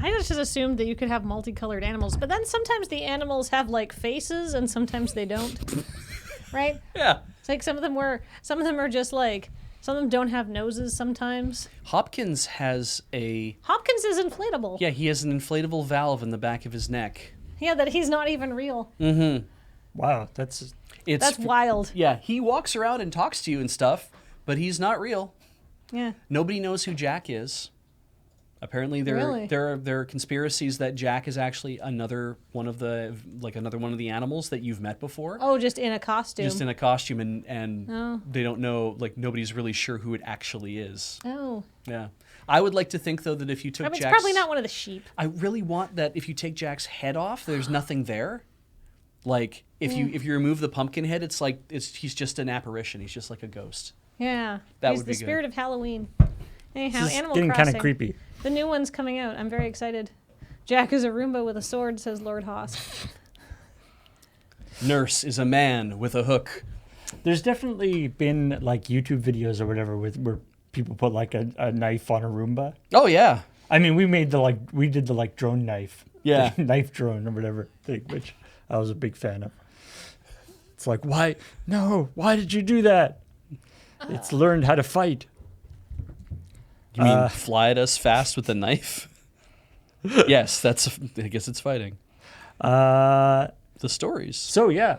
I just assumed that you could have multicolored animals, but then sometimes the animals have like faces and sometimes they don't. Right? Yeah. It's like some of them are just like, some of them don't have noses sometimes. Hopkins has a... Hopkins is inflatable. Yeah, he has an inflatable valve in the back of his neck. Yeah, that he's not even real. Mm-hmm. Wow, that's wild. Yeah, he walks around and talks to you and stuff, but he's not real. Yeah. Nobody knows who Jack is. Apparently, there are conspiracies that Jack is actually another one of the animals that you've met before. Oh, just in a costume. Just in a costume, and they don't know. Like nobody's really sure who it actually is. Oh. Yeah, I would like to think though that if you took It's Jack's, probably not one of the sheep. I really want that if you take Jack's head off, there's nothing there. Like if you remove the pumpkin head, he's just an apparition. He's just like a ghost. Yeah, That he's would be the spirit good. of Halloween. Anyhow, this is Animal getting Crossing. kind of creepy. The new one's coming out. I'm very excited. Jack is a Roomba with a sword, says Lord Hoss. Nurse is a man with a hook. There's definitely been like YouTube videos or whatever where people put like a knife on a Roomba. Oh yeah. I mean, we did the drone knife. Yeah. The knife drone or whatever thing, which I was a big fan of. It's like, why? No, why did you do that? It's learned how to fight. You mean fly at us fast with a knife? Yes, I guess it's fighting. The stories. So yeah.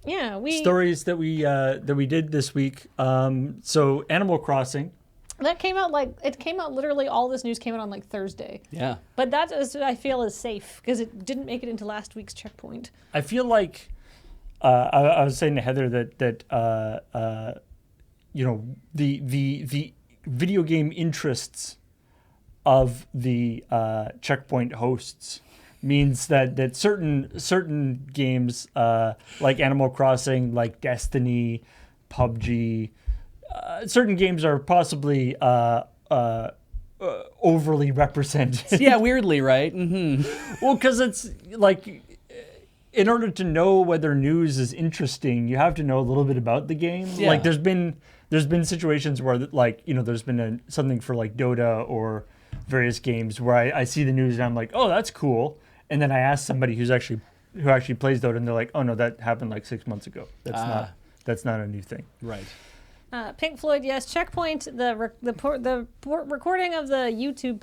Yeah, stories that we did this week. So Animal Crossing. That came out literally all this news came out on like Thursday. Yeah. But that is, I feel, is safe because it didn't make it into last week's checkpoint. I feel like I was saying to Heather that the video game interests of the checkpoint hosts means that certain games like Animal Crossing, like Destiny, PUBG, certain games are possibly overly represented. Yeah, weirdly, right? Mm-hmm. Well, because it's like, in order to know whether news is interesting, you have to know a little bit about the game. Yeah. Like there's been situations where there's been something for like Dota or various games where I see the news and I'm like, oh, that's cool. And then I ask somebody who actually plays Dota and they're like, oh no, that happened like 6 months ago. That's not a new thing. Right. Pink Floyd, yes. Checkpoint, the recording of the YouTube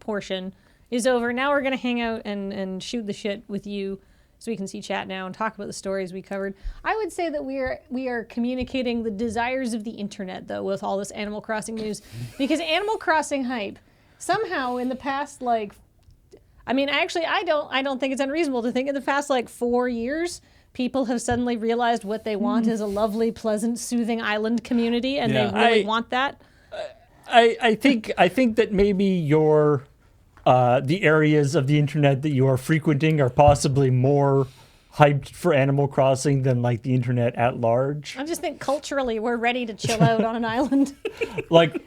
portion is over. Now we're going to hang out and shoot the shit with you so we can see chat now and talk about the stories we covered. I would say that we are communicating the desires of the internet, though, with all this Animal Crossing news. Because Animal Crossing hype, somehow in the past, I don't think it's unreasonable to think in the past, 4 years, people have suddenly realized what they want is a lovely, pleasant, soothing island community, and they really want that. I think that maybe your the areas of the internet that you are frequenting are possibly more hyped for Animal Crossing than like the internet at large. I just think culturally we're ready to chill out on an island,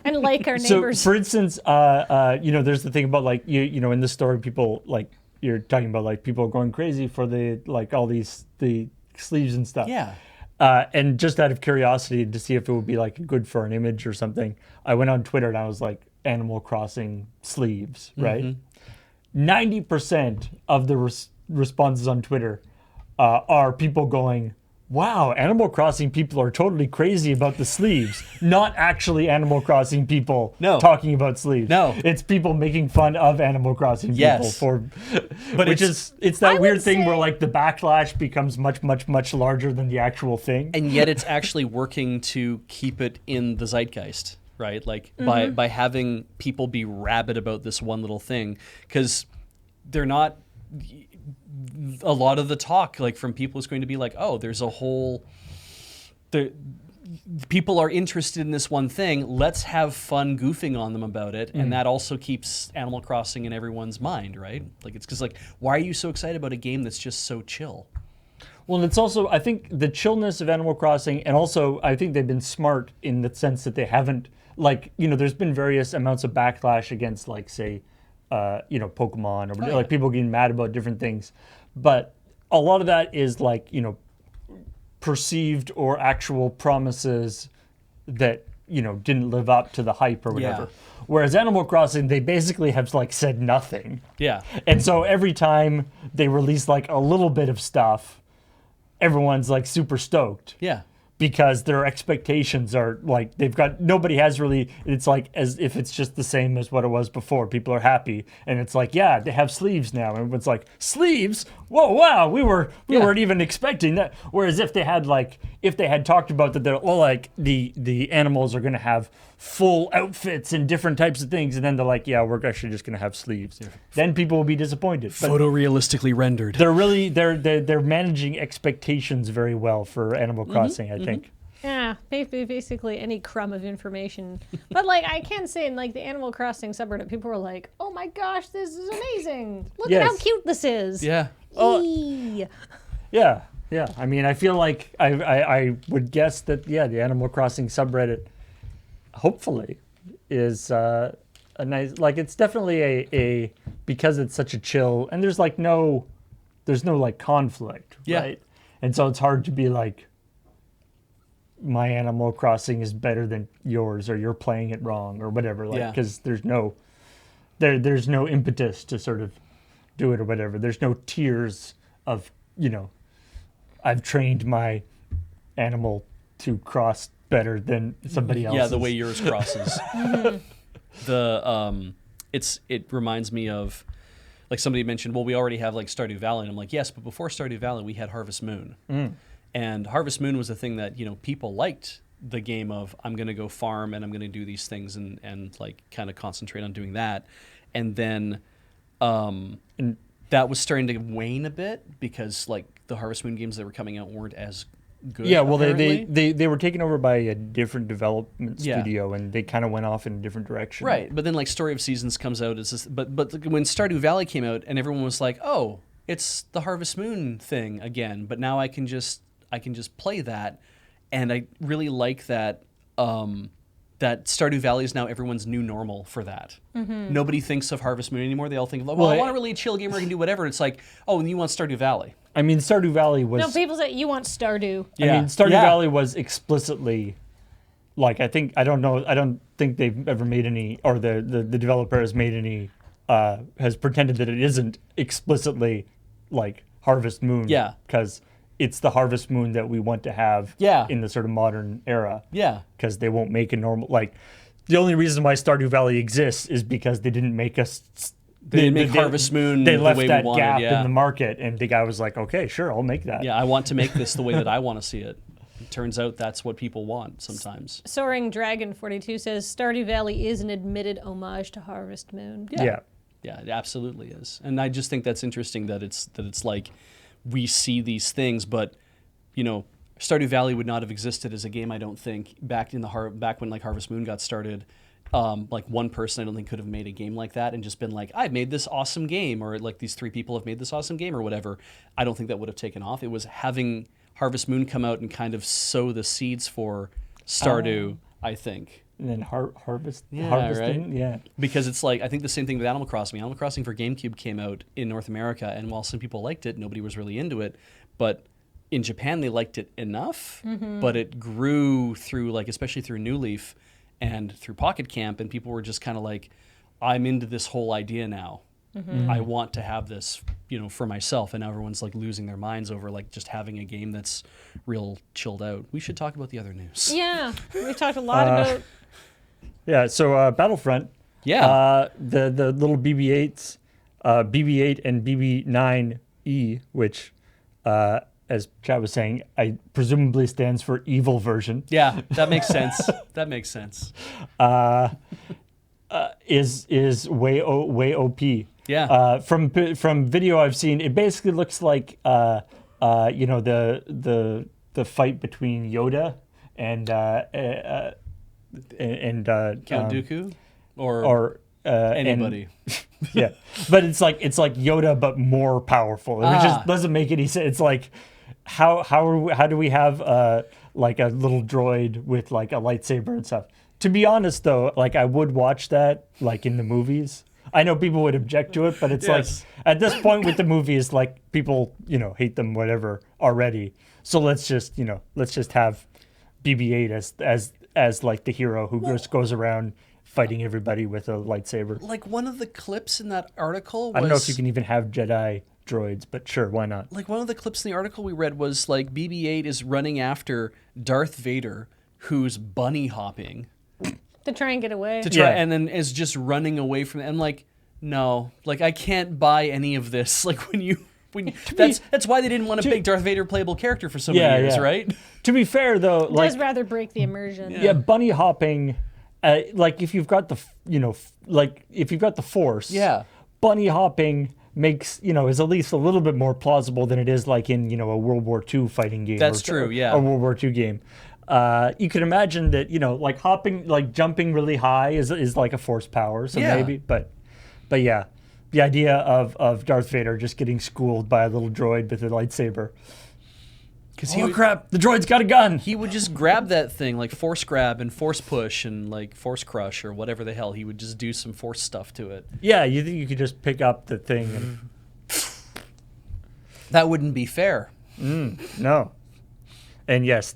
and like our neighbors. So, for instance, there's the thing about in the story, people you're talking about people going crazy for all the sleeves and stuff. Yeah. And just out of curiosity to see if it would be good for an image or something, I went on Twitter and I was like, Animal Crossing sleeves, right? 90% of the responses on Twitter are people going, wow, Animal Crossing people are totally crazy about the sleeves. Not actually Animal Crossing people talking about sleeves. No. It's people making fun of Animal Crossing people it's that weird thing where the backlash becomes much, much, much larger than the actual thing. And yet it's actually working to keep it in the zeitgeist, right? By having people be rabid about this one little thing, because they're not... A lot of the talk from people is going to be there's a whole... People are interested in this one thing. Let's have fun goofing on them about it. And that also keeps Animal Crossing in everyone's mind, right? It's because why are you so excited about a game that's just so chill? Well, and it's also, I think, the chillness of Animal Crossing, and also I think they've been smart in the sense that they haven't, there's been various amounts of backlash against, say, Pokemon, or people getting mad about different things. But a lot of that is perceived or actual promises that didn't live up to the hype or whatever. Yeah. Whereas Animal Crossing, they basically have like said nothing. Yeah. And so every time they release like a little bit of stuff, everyone's like super stoked. Yeah. Because their expectations are like nobody has really, it's like as if it's just the same as what it was before. People are happy, and it's like, yeah, they have sleeves now, and everyone's like, sleeves? Whoa, wow, we weren't even expecting that. Whereas if they had talked about that, they're like the animals are gonna have full outfits and different types of things, and then they're like, yeah, we're actually just gonna have sleeves. Then people will be disappointed. But Photorealistically rendered. they're managing expectations very well for Animal Crossing, I think. Yeah, basically any crumb of information. But like, I can say in like the Animal Crossing subreddit, people were like, "Oh my gosh, this is amazing! Look at how cute this is!" Yeah. Eee. Yeah. I mean, I feel like I would guess that the Animal Crossing subreddit, hopefully, is a nice, like, it's definitely a because it's such a chill, and there's no like conflict, right? And so it's hard to be like, my Animal Crossing is better than yours, or you're playing it wrong, or whatever, like, because there's no impetus to sort of do it or whatever. There's no tiers of, I've trained my animal to cross better than somebody else's. Yeah, the way yours crosses. It reminds me of, like, somebody mentioned, well, we already have like Stardew Valley, and I'm like, yes, but before Stardew Valley we had Harvest Moon. And Harvest Moon was a thing that, people liked the game of, I'm going to go farm and I'm going to do these things and like kind of concentrate on doing that. And then that was starting to wane a bit because like the Harvest Moon games that were coming out weren't as good. Yeah, well, apparently. they were taken over by a different development studio, and they kind of went off in a different direction. Right, but then like Story of Seasons comes out, but when Stardew Valley came out and everyone was like, oh, it's the Harvest Moon thing again, but now I can just play that, and I really like that that Stardew Valley is now everyone's new normal for that. Nobody thinks of Harvest Moon anymore. They all think of, I want a really chill game where I can do whatever. It's like, oh, and you want Stardew Valley. I mean, Stardew Valley was... No, people say, you want Stardew. I mean, Stardew Valley was explicitly, like, I don't think they've ever made any, or the developer has made any, has pretended that it isn't explicitly, like, Harvest Moon. Yeah. Because it's the Harvest Moon that we want to have in the sort of modern era. Yeah. Because they won't make a normal, like, the only reason why Stardew Valley exists is because they didn't make us... They didn't make Harvest Moon they the left way that we wanted. gap in the market, and the guy was like, okay, sure, I'll make that. Yeah, I want to make this the way that I want to see it. It turns out that's what people want sometimes. Soaring Dragon 42 says Stardew Valley is an admitted homage to Harvest Moon. Yeah, it absolutely is. And I just think that's interesting that it's like we see these things, but Stardew Valley would not have existed as a game, I don't think, back when like Harvest Moon got started. Like one person I don't think could have made a game like that and just been like, I've made this awesome game, or like these three people have made this awesome game or whatever. I don't think that would have taken off. It was having Harvest Moon come out and kind of sow the seeds for Stardew, I think. And then harvesting, right? Yeah. Because it's like, I think the same thing with Animal Crossing. Animal Crossing for GameCube came out in North America, and while some people liked it, nobody was really into it. But in Japan, they liked it enough, but it grew through, like, especially through New Leaf and through Pocket Camp, and people were just kind of like, I'm into this whole idea now. I want to have this, for myself. And now everyone's like losing their minds over like just having a game that's real chilled out. We should talk about the other news. Yeah, we've talked a lot about... Yeah, so Battlefront. Yeah. The little BB-8s, BB-8 and BB-9E, which, as Chad was saying, I presumably stands for evil version. Yeah, that makes sense. That makes sens Is way OP. Yeah. From video I've seen, it basically looks like the fight between Yoda and Count Dooku or anybody. Yeah, but it's like Yoda but more powerful. It just doesn't make any sense. It's like how do we have like a little droid with like a lightsaber and stuff? To be honest though, like I would watch that like in the movies. I know people would object to it, but it's like at this point with the movies, like people hate them whatever already. So let's just have BB-8 as like the hero who just goes around fighting everybody with a lightsaber. Like one of the clips in that article was, I don't know if you can even have Jedi droids, but sure, why not? like one of the clips in the article we read was like BB-8 is running after Darth Vader, who's bunny hopping To try and get away. to try, Yeah. and then is just running away from it. I'm like, no, like I can't buy any of this. Like when you that's why they didn't want to make Darth Vader playable character for so many years, right? To be fair, though, It like does rather break the immersion. yeah, bunny hopping, like if you've got the like if you've got the Force, Yeah. bunny hopping makes is at least a little bit more plausible than it is like in a World War II fighting game. That's true, yeah. a World War II game. You can imagine that like hopping, like jumping really high is like a Force power, so Yeah. maybe, but yeah, the idea of Darth Vader just getting schooled by a little droid with a lightsaber. Because Oh crap! The droid's got a gun. he would just grab that thing, like force grab and force push and like force crush or whatever the hell. He would just do some force stuff to it. Yeah, you think you could just pick up the thing and That wouldn't be fair. no. And yes,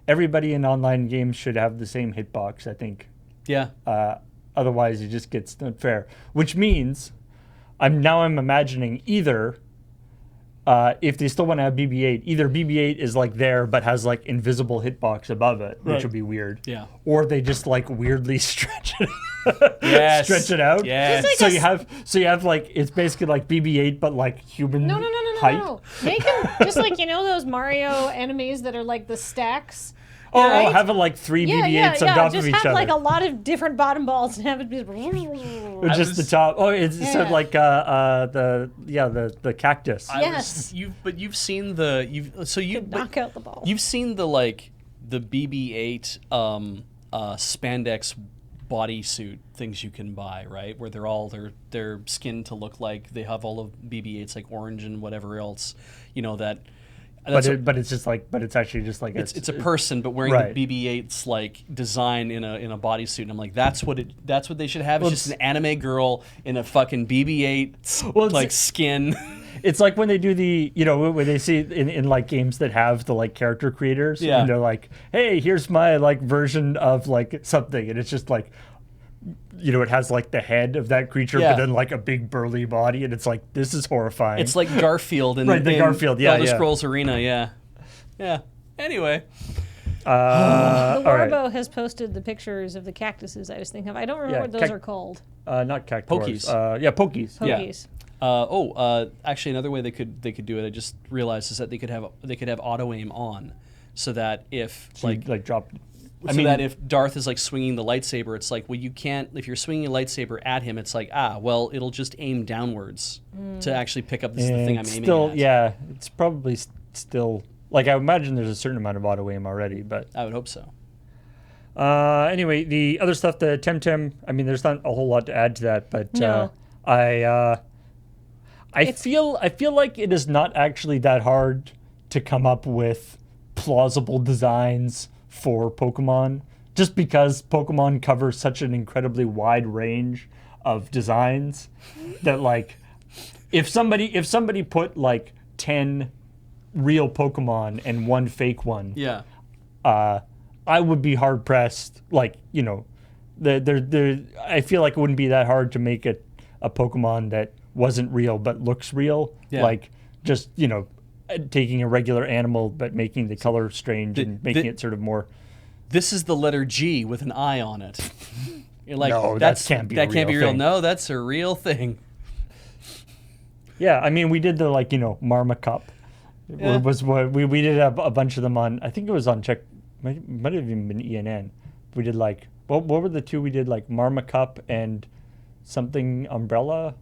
everybody in online games should have the same hitbox, I think. Yeah. Otherwise, it just gets unfair. Which means, I'm imagining either, if they still want to have BB-8, either BB-8 is like there but has like invisible hitbox above it, which Right. would be weird. Yeah. Or they just like weirdly stretch it, Yes. stretch it out. Yes. Just So like you have like it's basically like BB-8 but like human No. height. Make them just like those Mario enemies that are like the stacks. Oh, right? have it like three Yeah, BB-8s on top just of each have other. like a lot of different bottom balls and have it be. With just the was- top. Oh, it's so Yeah. like the cactus. Yes. You've seen the Knock out the ball. You've seen the BB-8 spandex bodysuit things you can buy, right? Where they're skinned to look like they have all of BB-8s like orange and whatever else, that. But it's just like it's actually just like It's a person, but wearing right. the BB-8's like design in a bodysuit, and I'm like, that's what they should have. It's just an anime girl in a fucking BB-8 Well, like skin. It's like when they do the when they see in like games that have the like character creators, Yeah. and they're like, hey, here's my like version of like something, and it's just like it has like the head of that creature, Yeah. but then like a big burly body, and it's like, this is horrifying. It's like Garfield in, Right, the in Garfield, yeah, Elder yeah. Scrolls Arena, yeah. Yeah. Anyway. The all right. Warbo has posted the pictures of the cactuses I was thinking of. I don't remember Yeah, what those are called. Not cactuars. Pokies. Yeah, pokies. Yeah. Pokies. Actually, another way they could do it, I just realized, is that they could have auto aim on, so that if Like drop. that if Darth is like swinging the lightsaber, it's like, well, you can't. If you're swinging a lightsaber at him, it's like, well, it'll just aim downwards to actually pick up. This is the thing I'm it's aiming still, at. yeah, it's probably still like I imagine there's a certain amount of auto aim already, but I would hope so. anyway, the other stuff, the Temtem. I mean, there's not a whole lot to add to that, but No. I feel like it is not actually that hard to come up with plausible designs for Pokemon, just because Pokemon covers such an incredibly wide range of designs that like if somebody put like 10 real Pokemon and one fake one, Yeah. I would be hard pressed. Like I feel like it wouldn't be that hard to make a Pokemon that wasn't real but looks real. Yeah. Like just taking a regular animal but making the color strange and making it sort of more. This is the letter G with an I on it. You're like, No, that that's can't be a that can't be real real. thing. No, that's a real thing. Yeah, I mean we did the Marma Cup. Yeah. Was what we did a bunch of them on. I think it was on Check. Might have even been ENN. We did like what were the two we did, like Marma Cup and something Umbrella.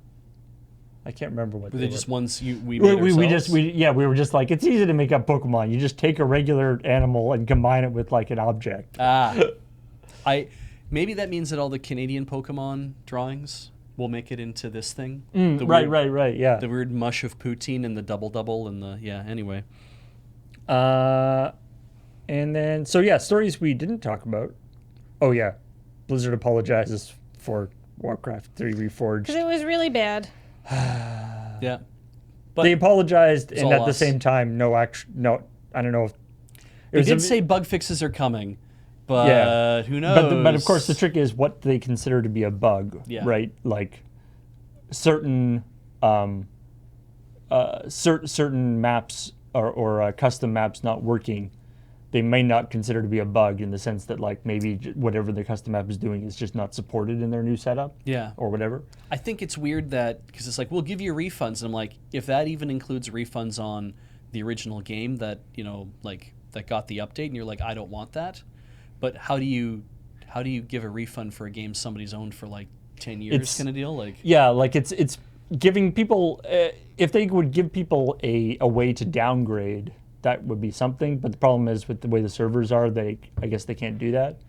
I can't remember what Were they they just were. ones we made We ourselves? were just like, it's easy to make up Pokemon. You just take a regular animal and combine it with like an object. Maybe that means that all the Canadian Pokemon drawings will make it into this thing. Right. Yeah. The weird mush of poutine and the double and the anyway. And then stories we didn't talk about. Oh yeah, Blizzard apologizes for Warcraft 3 Reforged. Because it was really bad. Yeah. But they apologized, and all at the us. same time, no, I don't know. If, They did say bug fixes are coming, but Yeah. who knows? But of course, the trick is what they consider to be a bug, Yeah. right? Like certain certain maps or custom maps not working, they may not consider to be a bug in the sense that like maybe whatever the custom map is doing is just not supported in their new setup. Yeah. Or whatever. I think it's weird that, because it's like, we'll give you refunds. And I'm like, if that even includes refunds on the original game that, like, that got the update, and you're like, I don't want that. But how do you give a refund for a game somebody's owned for like 10 years kind of deal? Like, yeah, like it's giving people, if they would give people a way to downgrade, that would be something. But the problem is with the way the servers are, I guess they can't do that.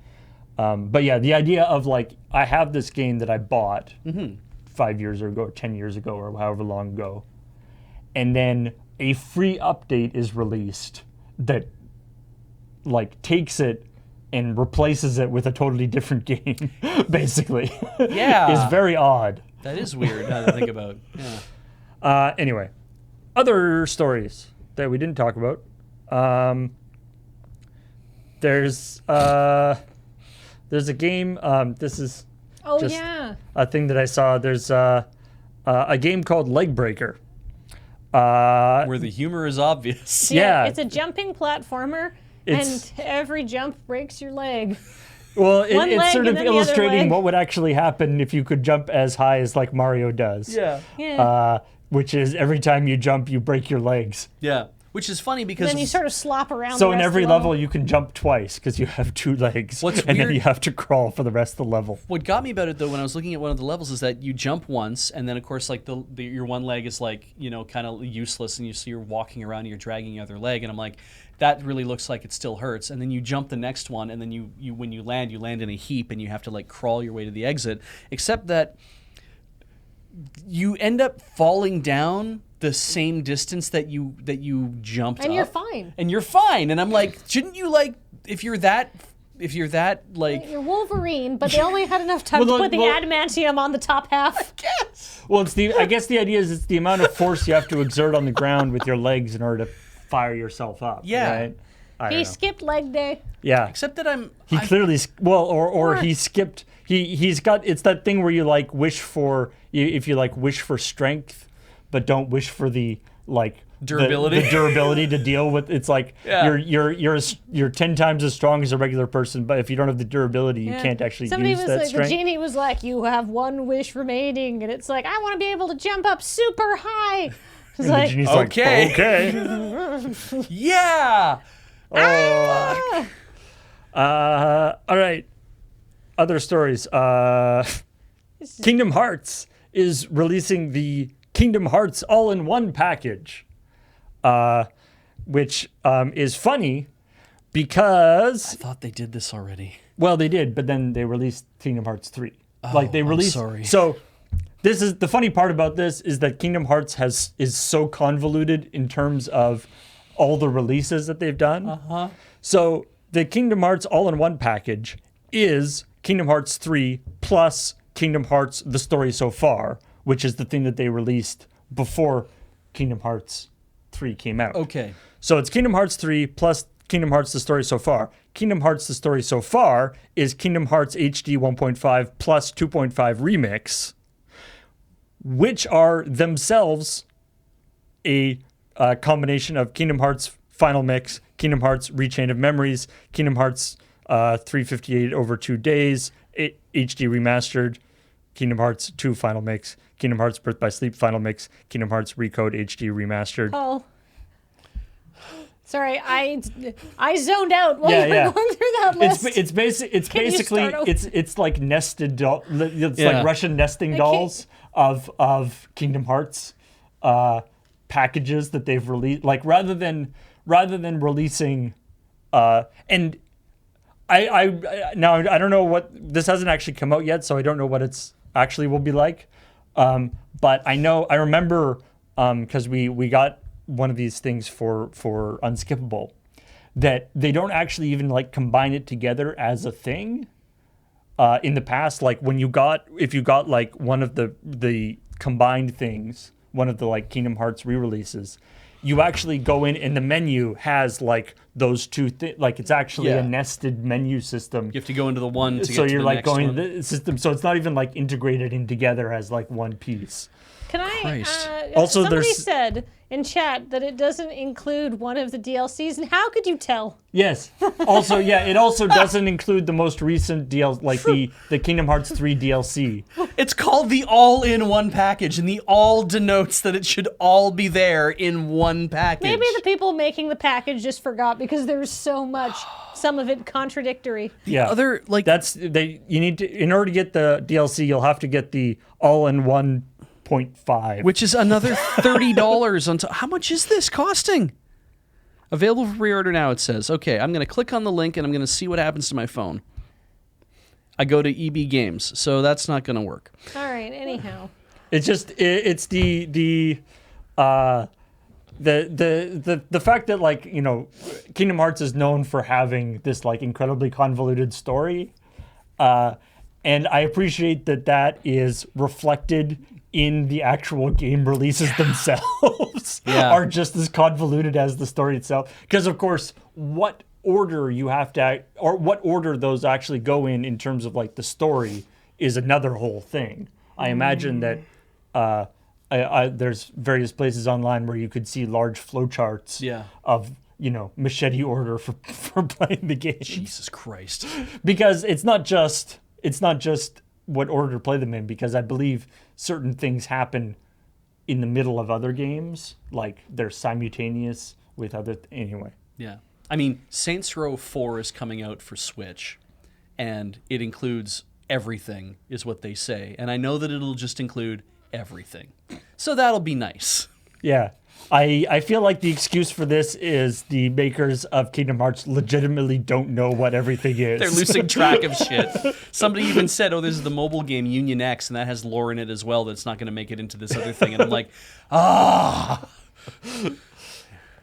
But yeah, the idea of like, I have this game that I bought 5 years ago, or 10 years ago, or however long ago, and then a free update is released that like takes it and replaces it with a totally different game, basically. Yeah. Is very odd. that is weird now to think about. Yeah. Anyway, other stories that we didn't talk about. There's a game. This is Oh, just yeah. a thing that I saw. There's a game called Leg Breaker. Where the humor is obvious. Yeah. It's a jumping platformer, It's- and every jump breaks your leg. Well, One it's leg sort and of then the other illustrating leg. what would actually happen if you could jump as high as like Mario does. Yeah. Yeah. Which is every time you jump, you break your legs. Yeah. Which is funny because then you sort of slop around. So the in rest every of the level, you can jump twice because you have 2 legs. What's and then weird- you have to crawl for the rest of the level. what got me about it though, when I was looking at one of the levels, is that you jump once, and then of course like your one leg is like kind of useless, and you're walking around and you're dragging your other leg, and I'm like, that really looks like it still hurts. And then you jump the next one, and then you when you land in a heap, and you have to like crawl your way to the exit. Except that you end up falling down the same distance that you jumped And up. you're fine. And you're fine. And I'm like, shouldn't you like, if you're that like, You're Wolverine, but they only had enough time Well, to put the well- adamantium on the top half. Well, I guess the idea is it's the amount of force you have to exert on the ground with your legs in order to fire yourself up. Yeah. Right? I He don't know. skipped leg day. Yeah. except that He clearly, or he skipped. He's got. It's that thing where you like wish for, if you like wish for strength, but don't wish for the like Durability. the durability to deal with. It's like Yeah. you're 10 times as strong as a regular person, but if you don't have the durability, you Yeah. can't actually Somebody use was that like, strength. the genie was like, "You have one wish remaining," and it's like, "I want to be able to jump up super high." It's And the like, genie's Okay. like, okay. yeah. All right. Other stories. Kingdom Hearts is releasing the Kingdom Hearts all-in-one package, which is funny because, I thought they did this already. well, they did, but then they released Kingdom Hearts 3. Like they I'm released. sorry. So this is the funny part about this is that Kingdom Hearts is so convoluted in terms of all the releases that they've done. So the Kingdom Hearts all-in-one package is Kingdom Hearts 3 plus Kingdom Hearts The Story So Far, which is the thing that they released before Kingdom Hearts 3 came out. Okay. So it's Kingdom Hearts 3 plus Kingdom Hearts The Story So Far. Kingdom Hearts The Story So Far is Kingdom Hearts HD 1.5 plus 2.5 Remix, which are themselves a combination of Kingdom Hearts Final Mix, Kingdom Hearts Rechain of Memories, Kingdom Hearts 358 over 2 days, HD Remastered, Kingdom Hearts 2 Final Mix, Kingdom Hearts Birth by Sleep Final Mix, Kingdom Hearts Recode HD Remastered. oh, sorry, I zoned out while Yeah, you were yeah. going through that list. It's Can you basically start over? it's like nested it's Yeah. like Russian nesting can't- dolls of Kingdom Hearts packages that they've released. Like rather than releasing and I now I don't know what this hasn't actually come out yet, so I don't know what it's actually will be like. But I remember because we got one of these things for Unskippable, that they don't actually even like combine it together as a thing. In the past, like if you got like one of the combined things, one of the like Kingdom Hearts re-releases, you actually go in and the menu has like those two things. Like it's actually a nested menu system. You have to go into the one to so get to you're the like next going one. to the system. So it's not even like integrated in together as like one piece. Can I? Christ. Also, somebody there's- said in chat that it doesn't include one of the DLCs, and how could you tell? Yes. Also, yeah, it also doesn't include the most recent DLC, like the Kingdom Hearts 3 DLC. It's called the all-in-one package, and the all denotes that it should all be there in one package. Maybe the people making the package just forgot because there's so much, some of it contradictory. Yeah. other, like- you need to, in order to get the DLC, you'll have to get the all-in-one 0.5. Which is another $30 on top. How much is this costing? Available for pre-order now, it says. Okay, I'm going to click on the link, and I'm going to see what happens to my phone. I go to EB Games, so that's not going to work. All right. Anyhow, It's just it's the fact that like, you know, Kingdom Hearts is known for having this like incredibly convoluted story, and I appreciate that is reflected in the actual game releases themselves are just as convoluted as the story itself. Because of course, what order you have to, or what order those actually go in terms of like the story, is another whole thing. I imagine that there's various places online where you could see large flowcharts of, you know, machete order for playing the game. Jesus Christ. Because it's not just what order to play them in, because I believe certain things happen in the middle of other games, like they're simultaneous with other anyway. Yeah. I mean, Saints Row 4 is coming out for Switch, and it includes everything, is what they say. And I know that it'll just include everything. So that'll be nice. Yeah. I feel like the excuse for this is the makers of Kingdom Hearts legitimately don't know what everything is. They're losing track of shit. Somebody even said, oh, this is the mobile game Union X, and that has lore in it as well that's not going to make it into this other thing. And I'm like, ah.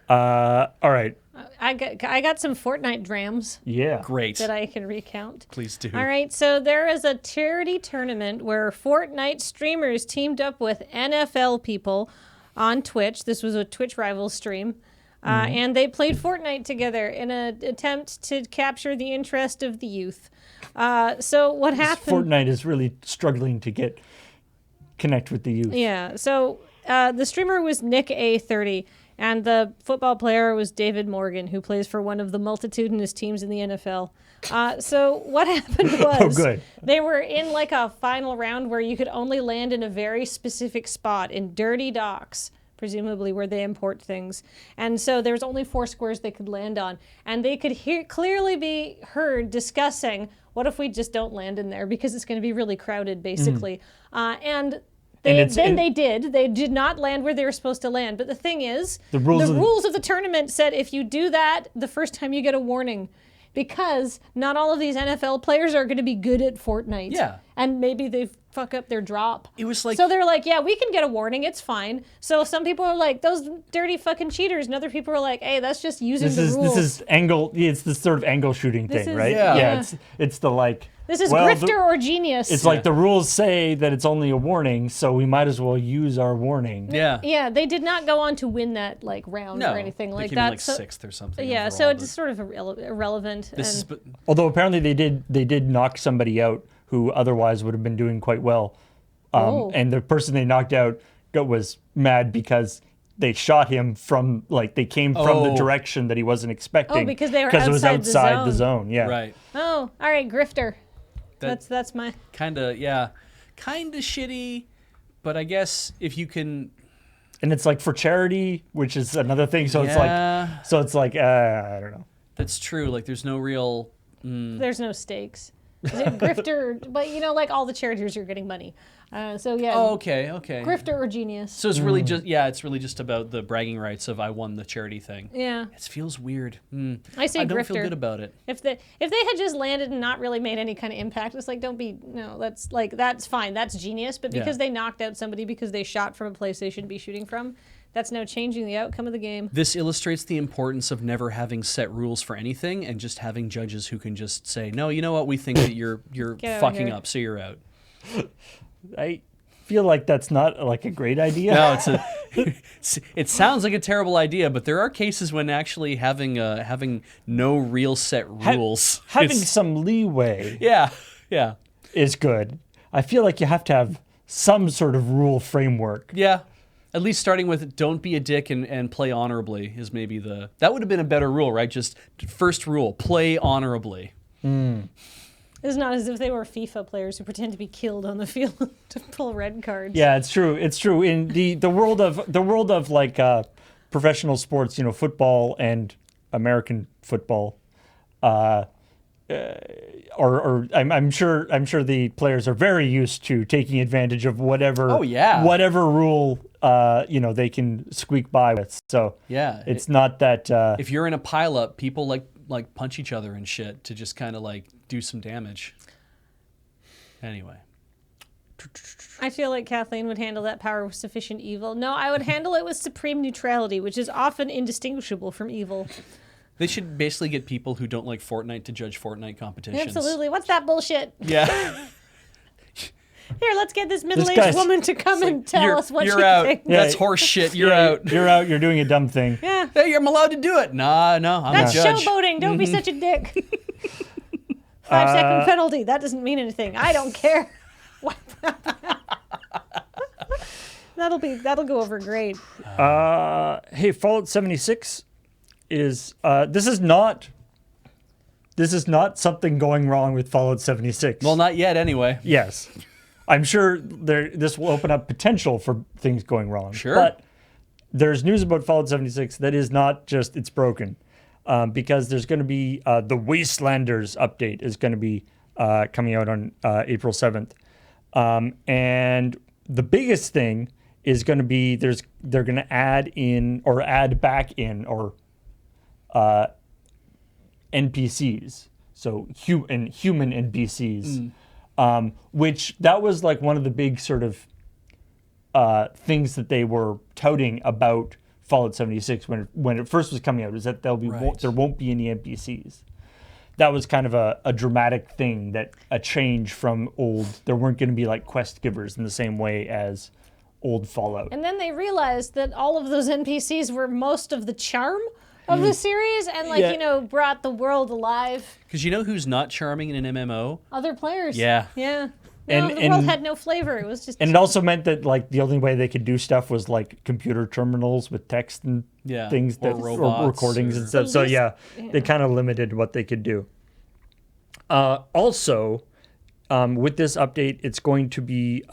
All right. I got some Fortnite drams. Yeah. Great. That I can recount. Please do. All right, so there is a charity tournament where Fortnite streamers teamed up with NFL people on Twitch. This was a Twitch rival stream. And they played Fortnite together in an attempt to capture the interest of the youth. So what happened? Fortnite is really struggling to connect with the youth. Yeah, so the streamer was Nick A30. And the football player was David Morgan, who plays for one of the multitudinous teams in the NFL. So what happened was they were in like a final round where you could only land in a very specific spot in dirty docks, presumably where they import things. And so there was only 4 squares they could land on. And they could clearly be heard discussing, what if we just don't land in there because it's going to be really crowded, basically. They did not land where they were supposed to land. But the thing is, the rules of the tournament said if you do that, the first time you get a warning. Because not all of these NFL players are going to be good at Fortnite. Yeah. And maybe they fuck up their drop. It was like... So they're like, yeah, we can get a warning. It's fine. So some people are like, those dirty fucking cheaters. And other people are like, hey, that's just using the rules. This is angle... It's the sort of angle shooting thing, right? Yeah. It's the like... This is grifter or genius. It's like the rules say that it's only a warning, so we might as well use our warning. Yeah. Yeah, they did not go on to win that like round or anything like that. Like 6th or something. Yeah, overall, so it's sort of irrelevant. Although apparently they did knock somebody out who otherwise would have been doing quite well. And the person they knocked out was mad because they shot him from, like, they came from the direction that he wasn't expecting. Oh, because they were it was outside the the zone. Yeah. Right. Oh, all right, grifter. That's my... Kind of shitty, but I guess if you can... And it's like for charity, which is another thing. So it's like, I don't know. That's true. Like there's no real... There's no stakes. Is it grifter? But you know, like all the charities are getting money. So yeah. Oh, okay. Grifter or genius. So it's really it's really just about the bragging rights of I won the charity thing. Yeah. It feels weird. I say grifter. I don't feel good about it. If they had just landed and not really made any kind of impact, it's like that's fine. That's genius. But because they knocked out somebody because they shot from a place they shouldn't be shooting from, that's now changing the outcome of the game. This illustrates the importance of never having set rules for anything and just having judges who can just say, no, you know what, we think that you're fucking up, so you're out. feel like that's not like a great idea. No, it sounds like a terrible idea, but there are cases when actually having no real set rules, Having some leeway yeah, yeah, is good. I feel like you have to have some sort of rule framework. yeah. At least starting with don't be a dick and play honorably is maybe that would have been a better rule, right? Just first rule, play honorably. It's not as if they were FIFA players who pretend to be killed on the field to pull red cards. Yeah, it's true. It's true. In the world of like professional sports, football and American football, or I'm sure the players are very used to taking advantage of whatever whatever rule they can squeak by with. So Yeah, it's not that if you're in a pileup, people like punch each other and shit to just kind of like do some damage. Anyway, I feel like Kathleen would handle that power with sufficient evil. No, I would handle it with supreme neutrality, which is often indistinguishable from evil. they should basically get people who don't like Fortnite to judge Fortnite competitions. Absolutely. What's that bullshit? Yeah. Here, let's get this middle-aged guy's- woman to come and tell us what you're she out. thinks. That's horse shit. You're out. You're out. You're doing a dumb thing. Yeah. Hey, I'm allowed to do it. Nah, no, I'm That's a judge. showboating. Don't be such a dick. 5-second penalty. That doesn't mean anything. I don't care. That'll go over great. Hey, Fallout 76 is this is not something going wrong with Fallout 76. Well, not yet anyway. Yes. I'm sure this will open up potential for things going wrong. Sure. But there's news about Fallout 76 that is not just it's broken. Because there's going to be the Wastelanders update is going to be coming out on April 7th. And the biggest thing is going to be they're going to add back in NPCs. So human NPCs. Which that was like one of the big sort of things that they were touting about Fallout 76 when it first was coming out, is that there won't be any NPCs. That was kind of a dramatic thing, that a change from old. There weren't going to be like quest givers in the same way as old Fallout. And then they realized that all of those NPCs were most of the charm of the series and brought the world alive. Because you know who's not charming in an MMO? Other players. Yeah. Yeah. No, the world had no flavor. It was just. And it also meant that like the only way they could do stuff was like computer terminals with text and things or robots or recordings and stuff. So they kind of limited what they could do. Also, with this update, it's going to be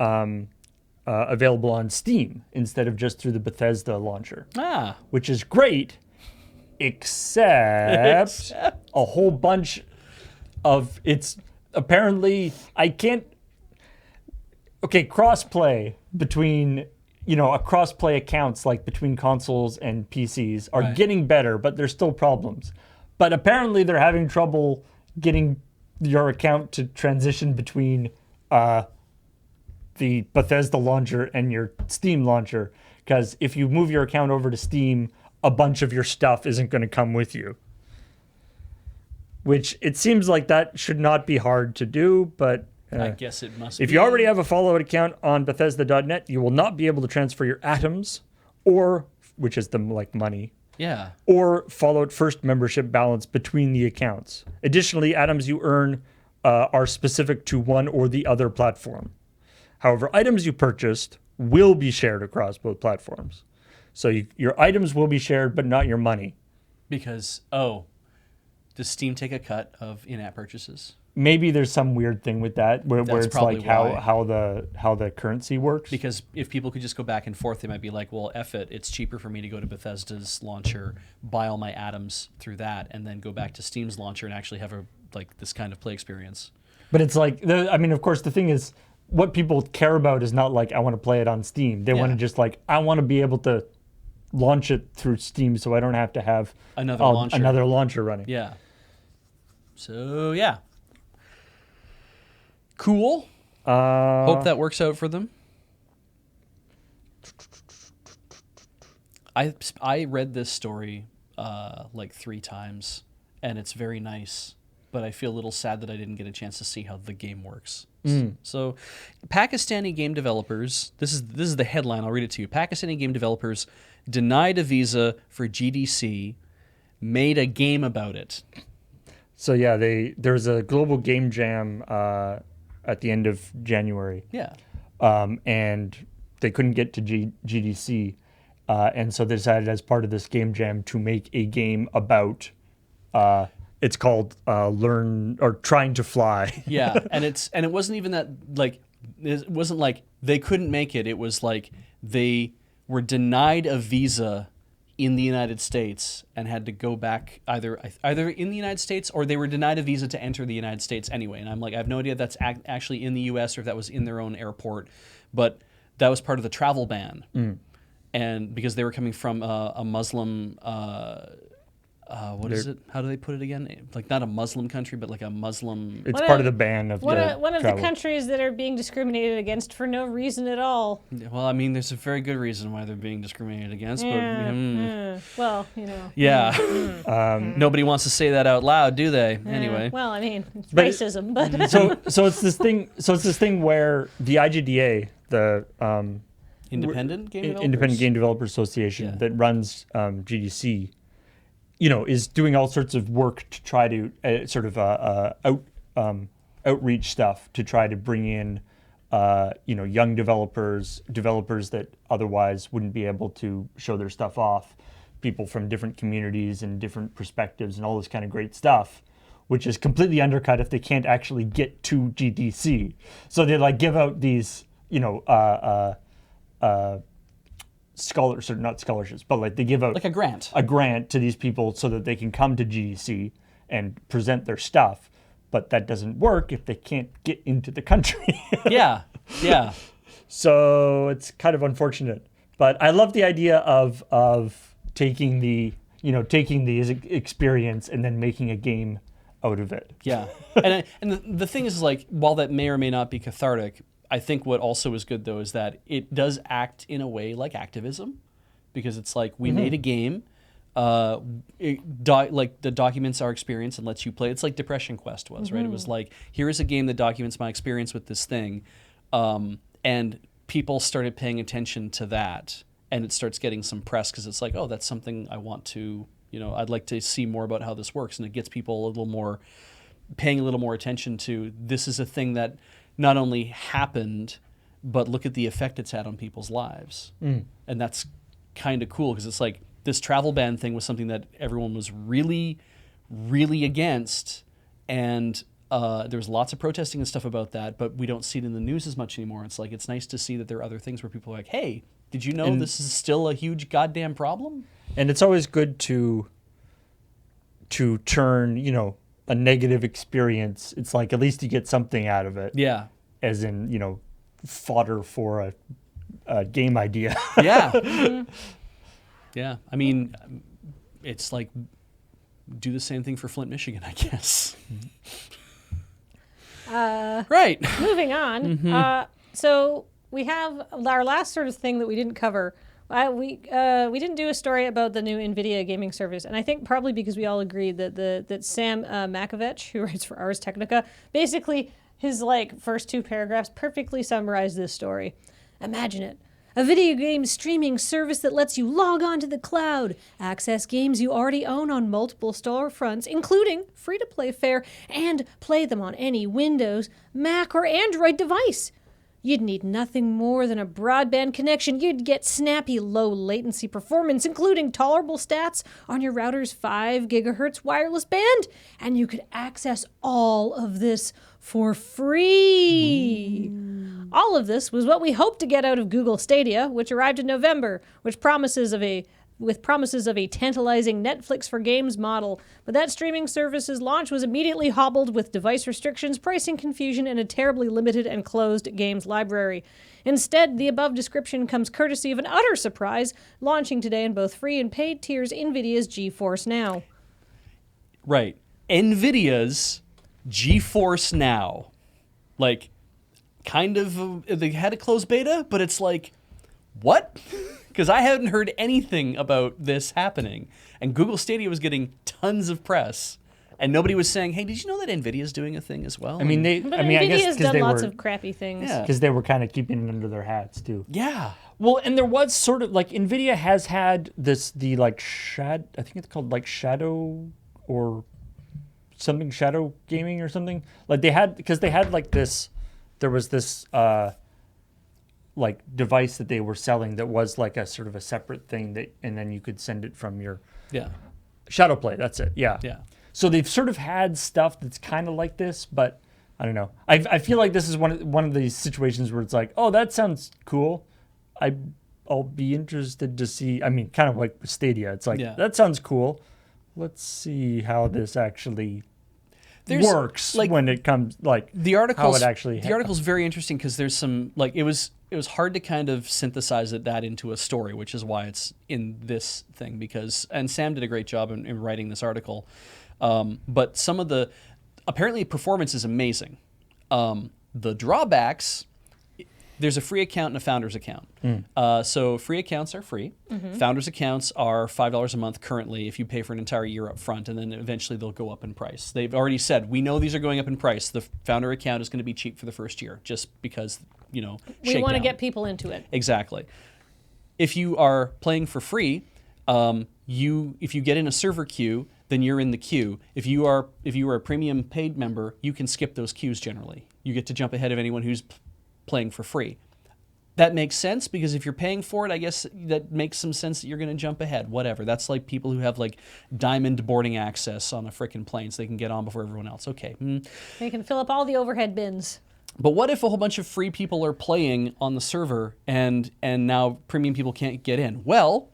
available on Steam instead of just through the Bethesda launcher, which is great, except a whole bunch of it's apparently I can't. Okay, crossplay between, crossplay accounts like between consoles and PCs are getting better, but there's still problems. But apparently they're having trouble getting your account to transition between the Bethesda launcher and your Steam launcher, because if you move your account over to Steam, a bunch of your stuff isn't going to come with you. Which it seems like that should not be hard to do, but I guess it must be. If you already have a Fallout account on Bethesda.net, you will not be able to transfer your atoms, which is the money, or Fallout First membership balance between the accounts. Additionally, atoms you earn are specific to one or the other platform. However, items you purchased will be shared across both platforms. So your items will be shared, but not your money. Because, does Steam take a cut of in-app purchases? Maybe there's some weird thing with that where it's like why. how the currency works. Because if people could just go back and forth, they might be like, well, F it. It's cheaper for me to go to Bethesda's launcher, buy all my atoms through that, and then go back to Steam's launcher and actually have this kind of play experience. But it's like, of course, the thing is, what people care about is not like, I want to play it on Steam. They want to just like, I want to be able to launch it through Steam so I don't have to have another launcher running. Yeah. So, yeah. Cool. Hope that works out for them. I read this story like 3 times, and it's very nice, but I feel a little sad that I didn't get a chance to see how the game works. So, Pakistani game developers. This is the headline. I'll read it to you. Pakistani game developers denied a visa for GDC, made a game about it. So yeah, there's a global game jam at the end of January. Yeah. And they couldn't get to GDC, and so they decided as part of this game jam to make a game about. It's called Learn or Trying to Fly. Yeah, and it wasn't even that like it wasn't like they couldn't make it. It was like they were denied a visa in the United States and had to go back either in the United States or they were denied a visa to enter the United States anyway. And I'm like, I have no idea if that's actually in the U.S. or if that was in their own airport, but that was part of the travel ban. And because they were coming from a Muslim. What is it? How do they put it again? Like not a Muslim country, but like a Muslim. It's part of the ban of one of the travel. countries that are being discriminated against for no reason at all. Well, I mean, there's a very good reason why they're being discriminated against. Well, you know. Yeah. Nobody wants to say that out loud, do they? Anyway. Well, I mean, it's But racism, but So it's this thing. So it's this thing where the IGDA, the Independent Game Developers Association that runs GDC, is doing all sorts of work to try to outreach stuff to try to bring in, young developers that otherwise wouldn't be able to show their stuff off, people from different communities and different perspectives and all this kind of great stuff, which is completely undercut if they can't actually get to GDC. So they like give out these, scholars, or not scholarships, but like they give out like a grant to these people so that they can come to GDC and present their stuff, but that doesn't work if they can't get into the country. Yeah. So it's kind of unfortunate, but I love the idea of taking the experience and then making a game out of it. Yeah. And the thing is, like, while that may or may not be cathartic, I think what also is good, though, is that it does act in a way like activism, because it's like we made a game, like the documents our experience and lets you play. It's like Depression Quest was, right? It was like, here is a game that documents my experience with this thing, and people started paying attention to that, and it starts getting some press because it's like, oh, that's something I want to, I'd like to see more about how this works, and it gets people paying a little more attention to this is a thing that not only happened, but look at the effect it's had on people's lives. And that's kind of cool because it's like this travel ban thing was something that everyone was really, really against. And there was lots of protesting and stuff about that, but we don't see it in the news as much anymore. It's like, it's nice to see that there are other things where people are like, hey, did you know this is still a huge goddamn problem? And it's always good to turn, a negative experience. It's like at least you get something out of it. Yeah. As in, fodder for a game idea. Yeah. Yeah. I mean, it's like do the same thing for Flint, Michigan, I guess. Right. Moving on. So we have our last sort of thing that we didn't cover. We didn't do a story about the new NVIDIA gaming service, and I think probably because we all agreed that Sam Makovech, who writes for Ars Technica, basically his first two paragraphs perfectly summarize this story. Imagine it. A video game streaming service that lets you log on to the cloud, access games you already own on multiple storefronts, including free-to-play fare, and play them on any Windows, Mac, or Android device. You'd need nothing more than a broadband connection. You'd get snappy, low-latency performance, including tolerable stats on your router's 5 gigahertz wireless band. And you could access all of this for free. All of this was what we hoped to get out of Google Stadia, which arrived in November, with promises of a tantalizing Netflix for games model. But that streaming service's launch was immediately hobbled with device restrictions, pricing confusion, and a terribly limited and closed games library. Instead, the above description comes courtesy of an utter surprise, launching today in both free and paid tiers, NVIDIA's GeForce Now. Right. NVIDIA's GeForce Now. They had a closed beta, but it's like, what? Because I hadn't heard anything about this happening. And Google Stadia was getting tons of press. And nobody was saying, "Hey, did you know that Nvidia's doing a thing as well?" I mean, I But mean, I guess Nvidia's because done they lots were of crappy things. Yeah. because they were kind of keeping it under their hats too. yeah, Well, and there was sort of like Nvidia has had the like I think it's called like Shadow or something, Shadow Gaming or something. Like they had, because they had like this, there was this like device that they were selling that was like a sort of a separate thing that, and then you could send it from your yeah, Shadow Play. That's it. Yeah. yeah. So they've sort of had stuff that's kind of like this, but I don't know. I feel like this is one of these situations where it's like, oh, that sounds cool. I'll be interested to see. I mean, kind of like with Stadia. It's like, Yeah. that sounds cool. Let's see how this actually works like, when it comes, like the article's, how it actually the article's very interesting because there's some, like, it was hard to kind of synthesize that into a story, which is why it's in this thing, because, and Sam did a great job in writing this article. But some of the, apparently performance is amazing. The drawbacks, there's a free account and a founder's account. So free accounts are free. Founders accounts are $5 a month currently if you pay for an entire year up front, and then eventually they'll go up in price. They've already said, we know these are going up in price. The founder account is going to be cheap for the first year just because, you know, We want to shakedown. get people into it. Exactly. If you are playing for free, if you get in a server queue, then you're in the queue. If you are a premium paid member, you can skip those queues generally. You get to jump ahead of anyone who's playing for free. That makes sense because if you're paying for it, I guess that makes some sense that you're going to jump ahead. Whatever. That's like people who have like diamond boarding access on a frickin' plane so they can get on before everyone else. Okay. They can fill up all the overhead bins. But what if a whole bunch of free people are playing on the server and now premium people can't get in? Well,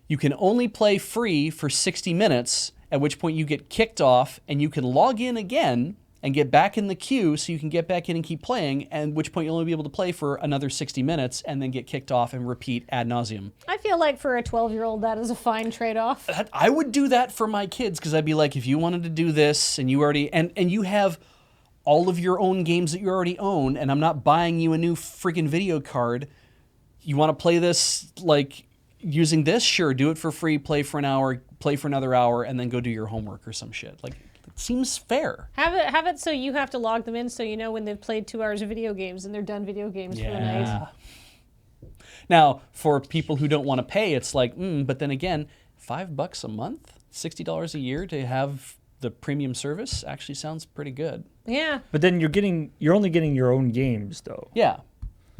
you can only play free for 60 minutes, at which point you get kicked off and you can log in again and get back in the queue so you can get back in and keep playing, at which point you'll only be able to play for another 60 minutes and then get kicked off and repeat ad nauseum. I feel like for a 12-year-old, that is a fine trade-off. I would do that for my kids because I'd be like, if you wanted to do this and you already, and you have all of your own games that you already own, and I'm not buying you a new freaking video card, you want to play this like using this? Sure, do it for free, play for an hour, play for another hour, and then go do your homework or some shit. Like, it seems fair. Have it so you have to log them in so you know when they've played 2 hours of video games and they're done video games for the night. Now, for people who don't want to pay, it's like, but then again, $5 a month, $60 a year to have the premium service actually sounds pretty good. Yeah. But then you're only getting your own games though. Yeah.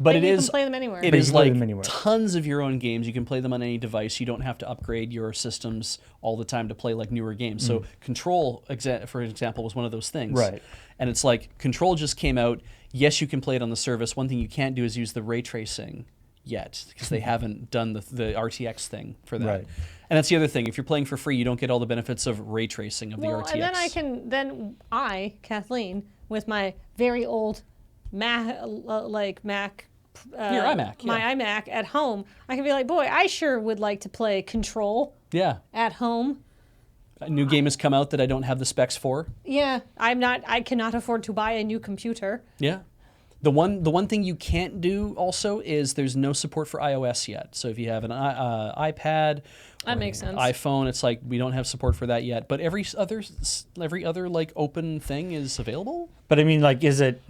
But And it you is can play them anywhere. It But you is can play like them anywhere. tons of your own games. You can play them on any device. You don't have to upgrade your systems all the time to play like newer games. So Control, for example, was one of those things. Right. And it's like Control just came out. Yes, you can play it on the service. One thing you can't do is use the ray tracing yet because they haven't done the RTX thing for that. Right. And that's the other thing. If you're playing for free, you don't get all the benefits of ray tracing of the RTX. And then Kathleen, with my very old Mac, Your iMac, my yeah. iMac at home, I can be like, boy, I sure would like to play Control Yeah. at home. A new game has come out that I don't have the specs for. Yeah, I cannot afford to buy a new computer. Yeah. The one thing you can't do also is there's no support for iOS yet. So if you have an iPad, That or makes sense. iPhone, it's like we don't have support for that yet. But every other like open thing is available. But I mean, like, is it?